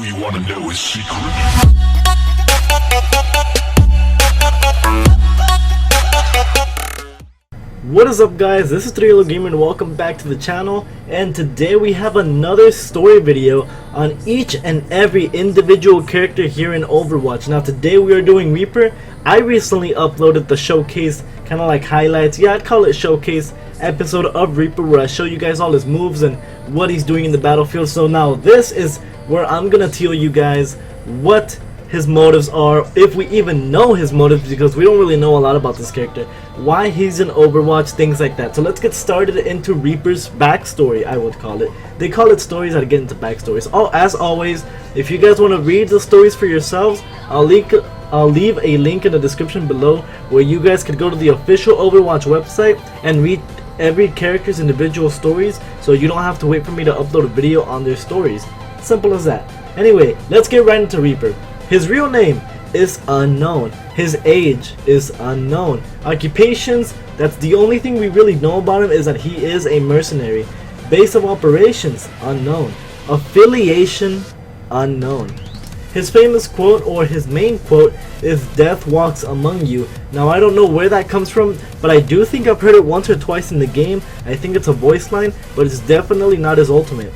you wanna know his secret? What is up, guys? This is 3 Gamer and welcome back to the channel, and today we have another story video on each and every individual character here in Overwatch. Now today we are doing Reaper. I recently uploaded the showcase, kind of like highlights, yeah, I'd call it showcase episode of Reaper, where I show you guys all his moves and what he's doing in the battlefield. So now this is where I'm gonna tell you guys what his motives are, if we even know his motives, because we don't really know a lot about this character, why he's in Overwatch, things like that. So let's get started into Reaper's backstory, I would call it. They call it stories, I'd get into backstories. As always, if you guys want to read the stories for yourselves, I'll leave a link in the description below where you guys can go to the official Overwatch website and read every character's individual stories, so you don't have to wait for me to upload a video on their stories. Simple as that. Anyway, let's get right into Reaper. His real name is unknown. His age is unknown. Occupations, that's the only thing we really know about him, is that he is a mercenary. Base of operations, unknown. Affiliation, unknown. His famous quote, or his main quote, is "Death walks among you." Now I don't know where that comes from, but I do think I've heard it once or twice in the game. I think it's a voice line, but it's definitely not his ultimate.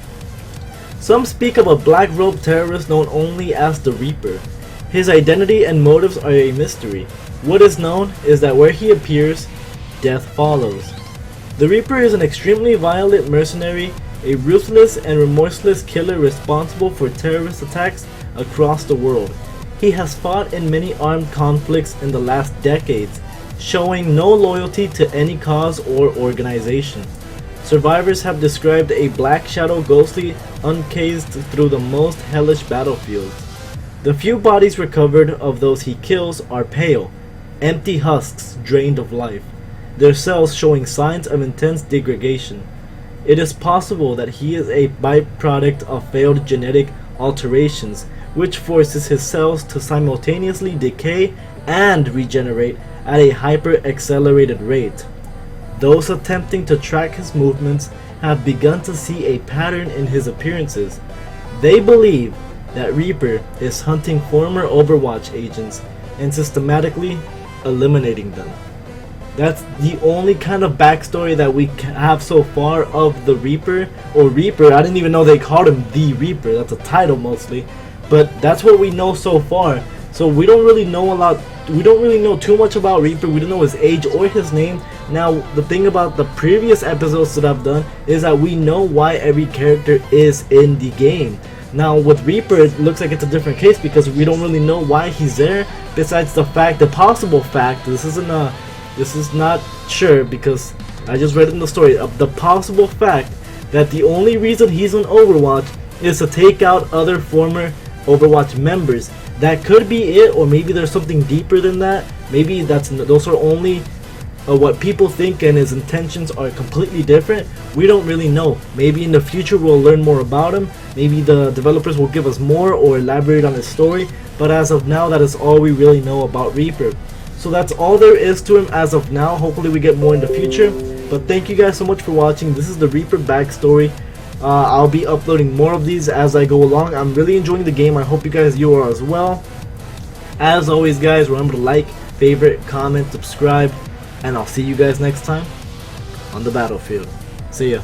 Some speak of a black-robed terrorist known only as the Reaper. His identity and motives are a mystery. What is known is that where he appears, death follows. The Reaper is an extremely violent mercenary, a ruthless and remorseless killer responsible for terrorist attacks across the world. He has fought in many armed conflicts in the last decades, showing no loyalty to any cause or organization. Survivors have described a black shadow ghostly uncased through the most hellish battlefields. The few bodies recovered of those he kills are pale, empty husks drained of life, their cells showing signs of intense degradation. It is possible that he is a byproduct of failed genetic alterations, which forces his cells to simultaneously decay and regenerate at a hyper-accelerated rate. Those attempting to track his movements have begun to see a pattern in his appearances. They believe that Reaper is hunting former Overwatch agents and systematically eliminating them. That's the only kind of backstory that we have so far of the Reaper, or Reaper. I didn't even know they called him the Reaper. That's a title mostly, but that's what we know so far. So we don't really know a lot. We don't really know too much about Reaper. We don't know his age or his name. Now, the thing about the previous episodes that I've done is that we know why every character is in the game. Now, with Reaper, it looks like it's a different case because we don't really know why he's there. Besides the fact, the possible fact, this is not sure because I just read in the story, of the possible fact that the only reason he's in Overwatch is to take out other former Overwatch members. That could be it, or maybe there's something deeper than that. Maybe those are only what people think, and his intentions are completely different. We don't really know. Maybe in the future we'll learn more about him. Maybe the developers will give us more or elaborate on his story. But as of now, that is all we really know about Reaper. So that's all there is to him as of now. Hopefully we get more in the future. But thank you guys so much for watching. This is the Reaper backstory. I'll be uploading more of these as I go along. I'm really enjoying the game. I hope you are as well. As always, guys, remember to like, favorite, comment, subscribe, and I'll see you guys next time on the battlefield. See ya.